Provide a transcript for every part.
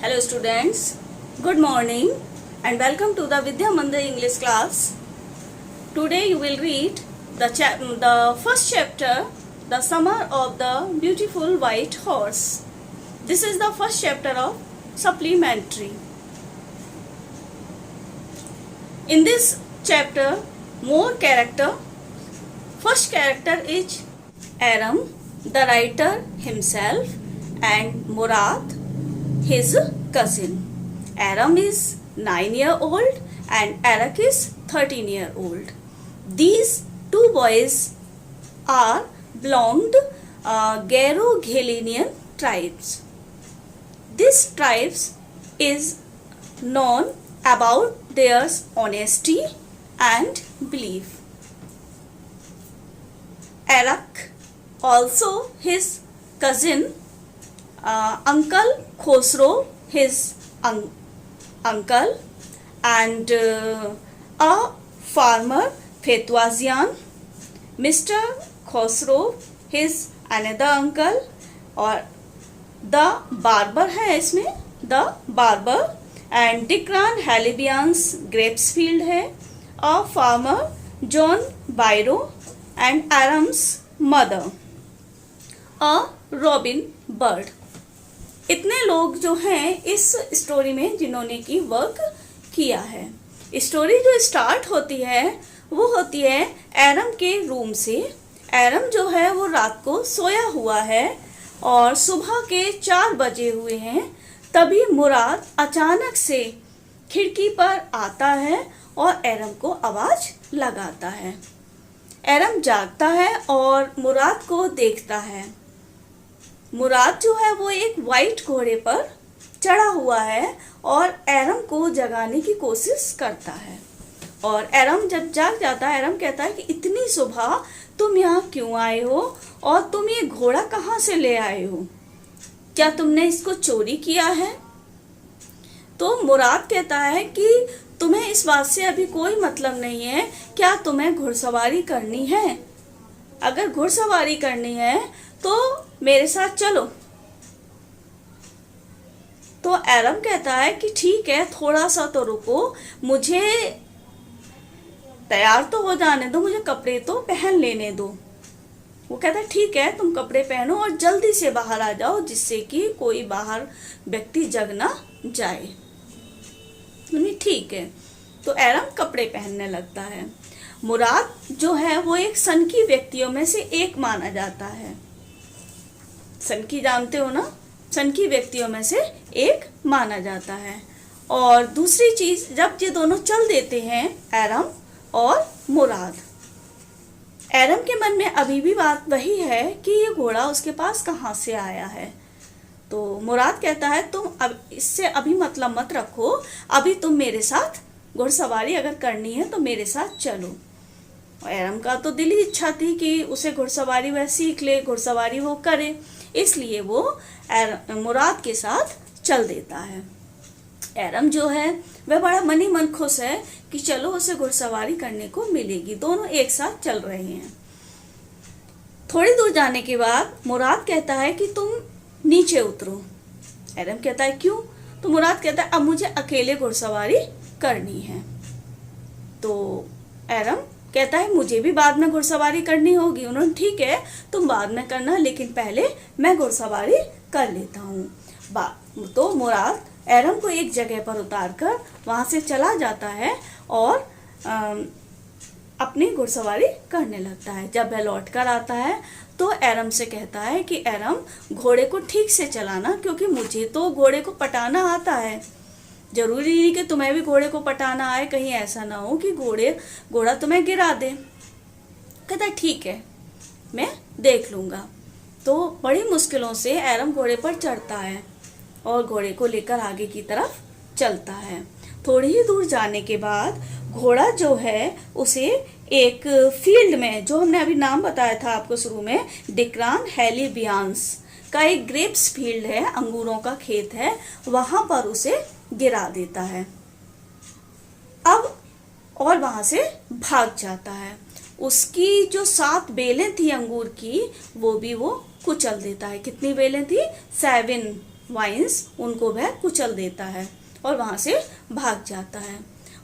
Hello students, good morning and welcome to the Vidya Mandir English class. Today you will read the first chapter, The Summer of the Beautiful White Horse. This is the first chapter of supplementary. In this chapter, more character. First character is Aram, the writer himself, and Murad, his cousin. Aram is 9-year-old and Arak is 13-year-old. These two boys are belonged Garo-Ghelinian tribes. This tribes is known about their honesty and belief. Arak, also his cousin, Uncle Khosrow, his uncle, and a farmer Fetwazian, Mr. Khosrow, his another uncle, और the barber है इसमें, the barber, and Dikran Halibian's grapes field है, a farmer John Byro, and Aram's mother, a robin bird. इतने लोग जो हैं इस story में जिन्होंने की वर्क किया है. स्टोरी जो स्टार्ट होती है वो होती है एरम के रूम से. एरम जो है वो रात को सोया हुआ है और सुबह के 4 बजे हुए हैं. तभी मुराद अचानक से खिड़की पर आता है और एरम को आवाज लगाता है. एरम जागता है और मुराद को देखता है. मुराद जो है वो एक वाइट घोड़े पर चढ़ा हुआ है और एरम को जगाने की कोशिश करता है. और एरम जब जाग जाता है, एरम कहता है कि इतनी सुबह तुम यहाँ क्यों आए हो और तुम ये घोड़ा कहाँ से ले आए हो? क्या तुमने इसको चोरी किया है? तो मुराद कहता है कि तुम्हें इस बात से अभी कोई मतलब नहीं है. क्या तुम्हें घुड़सवारी करनी है? अगर घुड़सवारी करनी है तो मेरे साथ चलो. तो एरम कहता है कि ठीक है, थोड़ा सा तो रुको, मुझे तैयार तो हो जाने दो, मुझे कपड़े तो पहन लेने दो. वो कहता है ठीक है, तुम कपड़े पहनो और जल्दी से बाहर आ जाओ जिससे कि कोई बाहर व्यक्ति जग ना जाए. ठीक है. तो एरम कपड़े पहनने लगता है. मुराद जो है वो एक सनकी व्यक्तियों में से एक माना जाता है. सनकी जानते हो ना, सनकी व्यक्तियों में से एक माना जाता है. और दूसरी चीज, जब ये दोनों चल देते हैं एरम और मुराद, एरम के मन में अभी भी बात वही है कि ये घोड़ा उसके पास कहाँ से आया है. तो मुराद कहता है तुम अब इससे अभी मतलब मत रखो, अभी तुम मेरे साथ घुड़सवारी अगर करनी है तो मेरे साथ चलो. एरम का तो दिली इच्छा थी कि उसे घुड़सवारी वह सीख ले, घुड़सवारी वो करे, इसलिए वो मुराद के साथ चल देता है. एरम जो है वह बड़ा मनी मन खुश है कि चलो उसे घुड़सवारी करने को मिलेगी. दोनों एक साथ चल रहे हैं. थोड़ी दूर जाने के बाद मुराद कहता है कि तुम नीचे उतरो. एरम कहता है क्यों? तो मुराद कहता है अब मुझे अकेले घुड़सवारी करनी है. तो एरम कहता है मुझे भी बाद में घुड़सवारी करनी होगी. उन्होंने ठीक है, तुम बाद में करना, लेकिन पहले मैं घुड़सवारी कर लेता हूँ. तो मुराद एरम को एक जगह पर उतारकर वहां से चला जाता है और अपनी घुड़सवारी करने लगता है. जब वह लौट कर आता है तो एरम से कहता है कि एरम, घोड़े को ठीक से चलाना, क्योंकि मुझे तो घोड़े को पटाना आता है. जरूरी नहीं कि तुम्हें भी घोड़े को पटाना आए, कहीं ऐसा ना हो कि घोड़ा तुम्हें गिरा दे. कहता है ठीक है, मैं देख लूंगा. तो बड़ी मुश्किलों से एरम घोड़े पर चढ़ता है और घोड़े को लेकर आगे की तरफ चलता है. थोड़ी ही दूर जाने के बाद घोड़ा जो है उसे एक फील्ड में, जो हमने अभी नाम बताया था आपको शुरू में, डिक्रान हेलीबियंस का एक ग्रेप्स फील्ड है, अंगूरों का खेत है, वहां पर उसे गिरा देता है. अब और वहां से भाग जाता है. उसकी जो 7 बेलें थी अंगूर की, वो भी वो कुचल देता है. कितनी बेलें थी? 7 वाइन्स उनको वह कुचल देता है और वहाँ से भाग जाता है।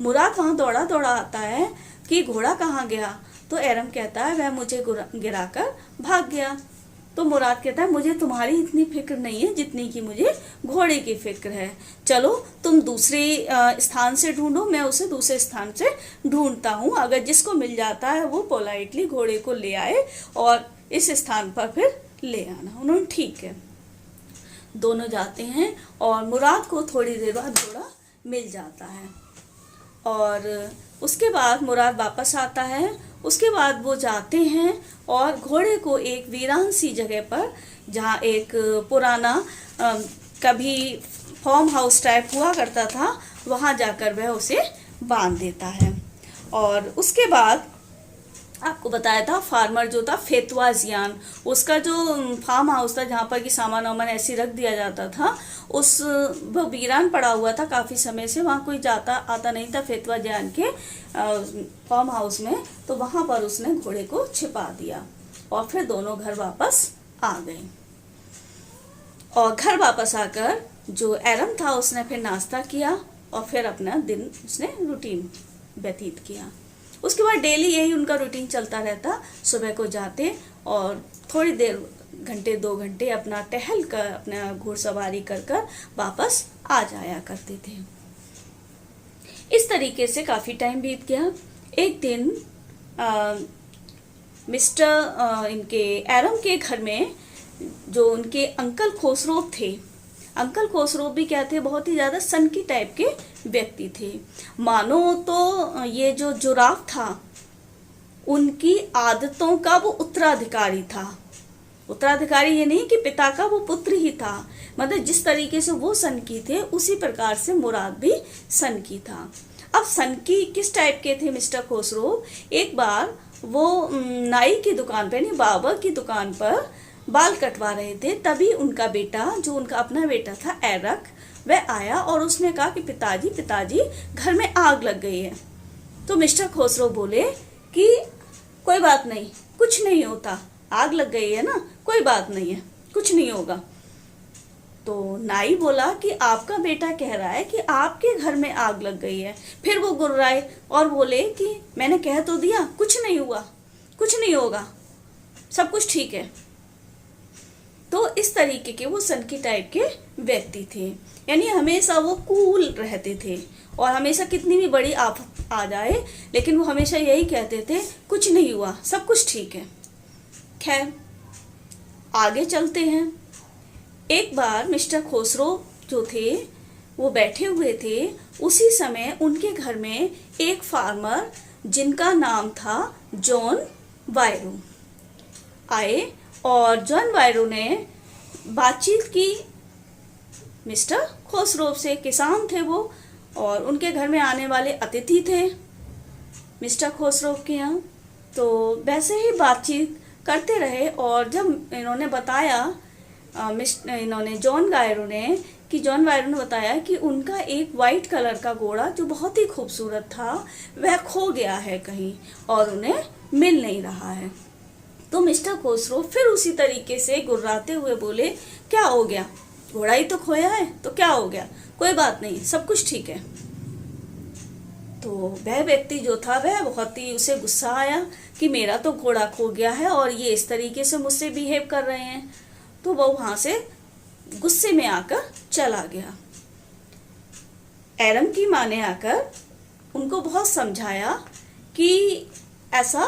मुराद वहाँ दौड़ा दौड़ा आता है कि घोड़ा कहाँ गया, तो एरम कहता है वह मुझे गिराकर भाग गया। तो मुराद कहता है मुझे तुम्हारी इतनी फिक्र नहीं है जितनी कि मुझे घोड़े की फिक्र है, चलो तुम दूसरे स्थान से ढूंढो, मैं उसे दूसरे स्थान से ढूंढता हूँ, अगर जिसको मिल जाता है वो पोलाइटली घोड़े को ले आए और इस स्थान पर फिर ले आना। उन्होंने ठीक है, दोनों जाते हैं और मुराद को थोड़ी देर बाद घोड़ा मिल जाता है और उसके बाद मुराद वापस आता है। उसके बाद वो जाते हैं और घोड़े को एक वीरान सी जगह पर, जहाँ एक पुराना कभी फार्म हाउस टाइप हुआ करता था, वहाँ जाकर वह उसे बांध देता है। और उसके बाद आपको बताया था फार्मर जो था फेतुआ जियान, उसका जो फार्म हाउस था जहाँ पर कि सामान वामान ऐसे रख दिया जाता था, उस वो वीरान पड़ा हुआ था काफ़ी समय से, वहाँ कोई जाता आता नहीं था फेतुआ जियान के फार्म हाउस में। तो वहाँ पर उसने घोड़े को छिपा दिया और फिर दोनों घर वापस आ गए। और घर वापस आकर जो एरम था उसने फिर नाश्ता किया और फिर अपना दिन उसने रूटीन व्यतीत किया। उसके बाद डेली यही उनका रूटीन चलता रहता, सुबह को जाते और थोड़ी देर घंटे 2 घंटे अपना टहल कर अपना घुड़सवारी कर कर वापस आ जाया करते थे। इस तरीके से काफ़ी टाइम बीत गया। एक दिन मिस्टर इनके एरम के घर में जो उनके अंकल खोसरोव थे, अंकल खोसरोव भी क्या थे, बहुत ही ज़्यादा सनकी टाइप के व्यक्ति थे। मानो तो ये जो जुराफ था उनकी आदतों का वो उत्तराधिकारी था। उत्तराधिकारी ये नहीं कि पिता का वो पुत्र ही था, मतलब जिस तरीके से वो सनकी थे उसी प्रकार से मुराद भी सनकी था। अब सनकी किस टाइप के थे मिस्टर खोसरोव, एक बार वो नाई की दुकान पर, नहीं बार्बर की दुकान पर बाल कटवा रहे थे, तभी उनका बेटा, जो उनका अपना बेटा था एरक, वह आया और उसने कहा कि पिताजी पिताजी घर में आग लग गई है। तो मिस्टर खोसरोव बोले कि कोई बात नहीं, कुछ नहीं होता, आग लग गई है ना, कोई बात नहीं है, कुछ नहीं होगा। तो नाई बोला कि आपका बेटा कह रहा है कि आपके घर में आग लग गई है। फिर वो गुर्राए और बोले कि मैंने कह तो दिया, कुछ नहीं हुआ, कुछ नहीं होगा, सब कुछ ठीक है। तो इस तरीके के वो सनकी टाइप के व्यक्ति थे, यानी हमेशा वो कूल रहते थे और हमेशा कितनी भी बड़ी आफत आ जाए लेकिन वो हमेशा यही कहते थे कुछ नहीं हुआ, सब कुछ ठीक है। खैर आगे चलते हैं। एक बार मिस्टर खोसरोव जो थे वो बैठे हुए थे, उसी समय उनके घर में एक फार्मर जिनका नाम था जॉन वायरो आए और जॉन वायरो ने बातचीत की मिस्टर खोसरोव से। किसान थे वो और उनके घर में आने वाले अतिथि थे मिस्टर खोसरोव के यहाँ। तो वैसे ही बातचीत करते रहे और जब इन्होंने बताया जॉन वायरो ने बताया कि उनका एक वाइट कलर का घोड़ा जो बहुत ही खूबसूरत था वह खो गया है कहीं और उन्हें मिल नहीं रहा है। तो मिस्टर खोसरोव फिर उसी तरीके से गुर्राते हुए बोले क्या हो गया, घोड़ा ही तो खोया है, तो क्या हो गया, कोई बात नहीं, सब कुछ ठीक है। तो वह व्यक्ति जो था वह बहुत ही उसे गुस्सा आया कि मेरा तो घोड़ा खो गया है और ये इस तरीके से मुझसे बिहेव कर रहे हैं। तो वो वहां से गुस्से में आकर चला गया। एरम की माँ ने आकर उनको बहुत समझाया कि ऐसा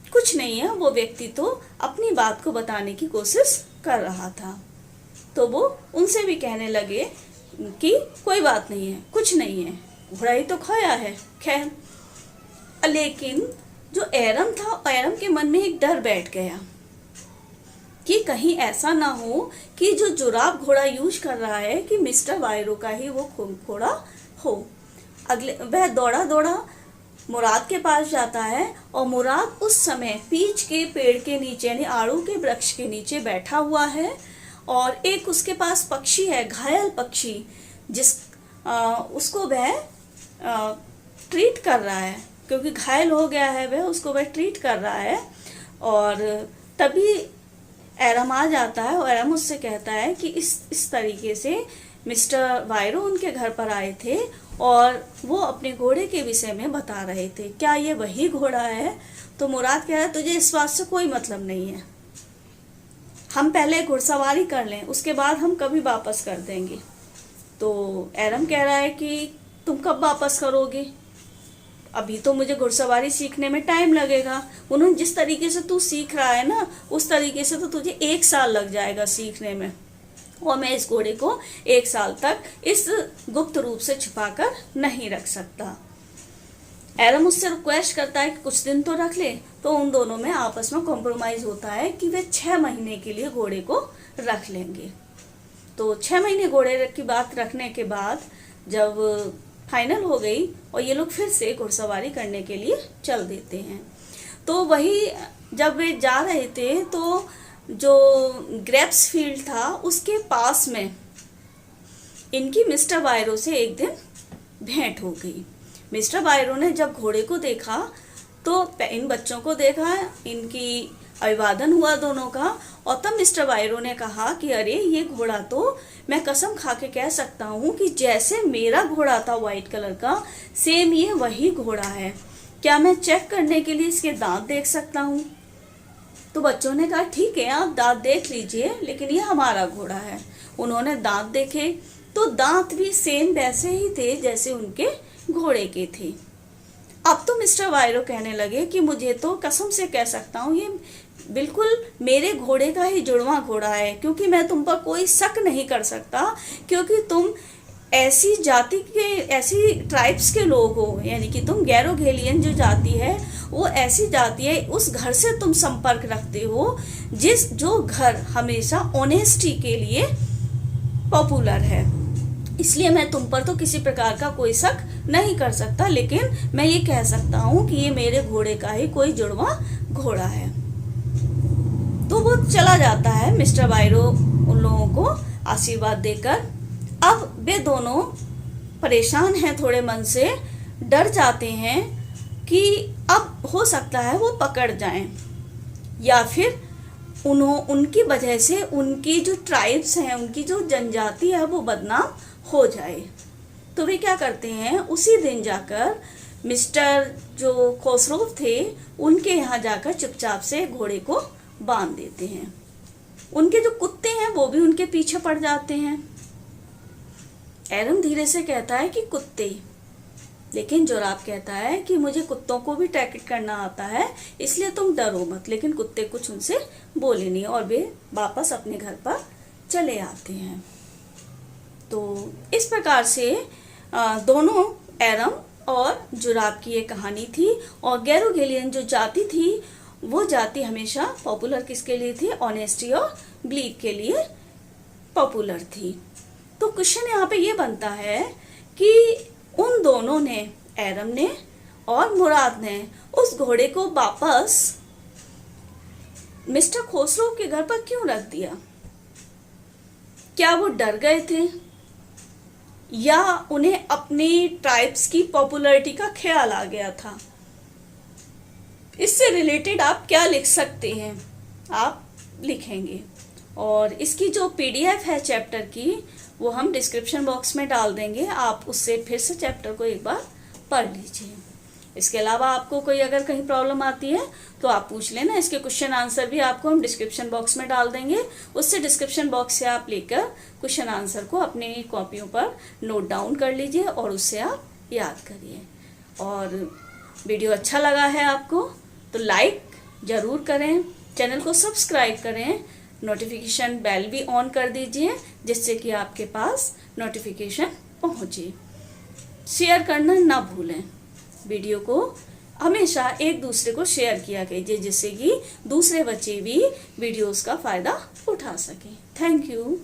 कुछ नहीं है, वो व्यक्ति तो अपनी बात को बताने की कोशिश कर रहा था। तो वो उनसे भी कहने लगे कि कोई बात नहीं है, कुछ नहीं है, घोड़ा ही तो खोया है। खैर लेकिन जो एरम था, एरम के मन में एक डर बैठ गया कि कहीं ऐसा ना हो कि जो जुराब घोड़ा यूज कर रहा है कि मिस्टर वायरो का ही वो घोड़ा हो। वह दौड़ा दौड़ा मुराद के पास जाता है और मुराद उस समय पीच के पेड़ के नीचे यानी आड़ू के वृक्ष के नीचे बैठा हुआ है और एक उसके पास पक्षी है, घायल पक्षी, उसको वह ट्रीट कर रहा है क्योंकि घायल हो गया है वह, उसको वह ट्रीट कर रहा है। और तभी एरम आ जाता है और एरम उससे कहता है कि इस तरीके से मिस्टर वायरो उनके घर पर आए थे और वो अपने घोड़े के विषय में बता रहे थे, क्या ये वही घोड़ा है? तो मुराद कह रहा है तुझे इस बात से कोई मतलब नहीं है, हम पहले घुड़सवारी कर लें, उसके बाद हम कभी वापस कर देंगे। तो एरम कह रहा है कि तुम कब वापस करोगे? अभी तो मुझे घुड़सवारी सीखने में टाइम लगेगा। उन्होंने जिस तरीके से तू सीख रहा है ना, उस तरीके से तो तुझे 1 साल लग जाएगा सीखने में, और मैं इस घोड़े को 1 साल तक इस गुप्त रूप से छुपाकर नहीं रख सकता। एरम उससे रिक्वेस्ट करता है कि कुछ दिन तो रख ले। तो उन दोनों में आपस में कॉम्प्रोमाइज होता है कि वे 6 महीने के लिए घोड़े को रख लेंगे। तो 6 महीने घोड़े की बात रखने के बाद जब फाइनल हो गई और ये लोग फिर से घुड़सवारी करने के लिए चल देते हैं, तो वही जब वे जा रहे थे तो जो ग्रेप्स फील्ड था उसके पास में इनकी मिस्टर वायरो से एक दिन भेंट हो गई। मिस्टर वायरो ने जब घोड़े को देखा तो इन बच्चों को देखा, इनकी अभिवादन हुआ दोनों का, और तब मिस्टर वायरो ने कहा कि अरे ये घोड़ा तो मैं कसम खा के कह सकता हूँ कि जैसे मेरा घोड़ा था व्हाइट कलर का, सेम ये वही घोड़ा है, क्या मैं चेक करने के लिए इसके दांत देख सकता हूँ? तो बच्चों ने कहा ठीक है आप दांत देख लीजिए, लेकिन ये हमारा घोड़ा है। उन्होंने दांत देखे तो दांत भी सेम वैसे ही थे जैसे उनके घोड़े के थे। अब तो मिस्टर वायरो कहने लगे कि मुझे तो कसम से कह सकता हूँ ये बिल्कुल मेरे घोड़े का ही जुड़वा घोड़ा है, क्योंकि मैं तुम पर कोई शक नहीं कर सकता, क्योंकि तुम ऐसी जाति के, ऐसी ट्राइब्स के लोग हो, यानी कि तुम गैरोगेलियन जो जाति है वो ऐसी जाति है, उस घर से तुम संपर्क रखते हो जो घर हमेशा ऑनेस्टी के लिए पॉपुलर है। इसलिए मैं तुम पर तो किसी प्रकार का कोई शक नहीं कर सकता, लेकिन मैं ये कह सकता हूँ कि ये मेरे घोड़े का ही कोई जुड़वा घोड़ा है। तो वो चला जाता है मिस्टर वायरो उन लोगों को आशीर्वाद देकर। अब वे दोनों परेशान हैं, थोड़े मन से डर जाते हैं कि अब हो सकता है वो पकड़ जाएं, या फिर उनकी वजह से उनकी जो ट्राइब्स हैं, उनकी जो जनजाति है वो बदनाम हो जाए। तो वे क्या करते हैं, उसी दिन जाकर मिस्टर जो खोसरोव थे उनके यहाँ जाकर चुपचाप से घोड़े को बांध देते हैं। उनके जो कुत्ते हैं वो भी उनके पीछे पड़ जाते हैं। एरम धीरे से कहता है कि कुत्ते, लेकिन जोराब कहता है कि मुझे कुत्तों को भी टैकल करना आता है, इसलिए तुम डरो मत। लेकिन कुत्ते कुछ उनसे बोले नहीं और वे वापस अपने घर पर चले आते हैं। तो इस प्रकार से दोनों एरम और जोराब की ये कहानी थी। और गैरोगेलियन जो जाति थी वो जाति हमेशा पॉपुलर किसके लिए थी? ऑनेस्टी और बिलीफ के लिए पॉपुलर थी। तो क्वेश्चन यहाँ पे ये बनता है कि उन दोनों ने, एरम ने और मुराद ने, उस घोड़े को वापस मिस्टर खोसरोव के घर पर क्यों रख दिया? क्या वो डर गए थे या उन्हें अपनी ट्राइब्स की पॉपुलैरिटी का ख्याल आ गया था? इससे रिलेटेड आप क्या लिख सकते हैं, आप लिखेंगे। और इसकी जो पीडीएफ है चैप्टर की वो हम डिस्क्रिप्शन बॉक्स में डाल देंगे, आप उससे फिर से चैप्टर को एक बार पढ़ लीजिए। इसके अलावा आपको कोई अगर कहीं प्रॉब्लम आती है तो आप पूछ लेना। इसके क्वेश्चन आंसर भी आपको हम डिस्क्रिप्शन बॉक्स में डाल देंगे, उससे डिस्क्रिप्शन बॉक्स से आप लेकर क्वेश्चन आंसर को अपनी कॉपियों पर नोट डाउन कर लीजिए और उससे आप याद करिए। और वीडियो अच्छा लगा है आपको तो लाइक ज़रूर करें, चैनल को सब्सक्राइब करें, नोटिफिकेशन बेल भी ऑन कर दीजिए जिससे कि आपके पास नोटिफिकेशन पहुँचे। शेयर करना ना भूलें। वीडियो को हमेशा एक दूसरे को शेयर किया कीजिए जिससे कि दूसरे बच्चे भी वीडियोस का फ़ायदा उठा सकें। Thank you.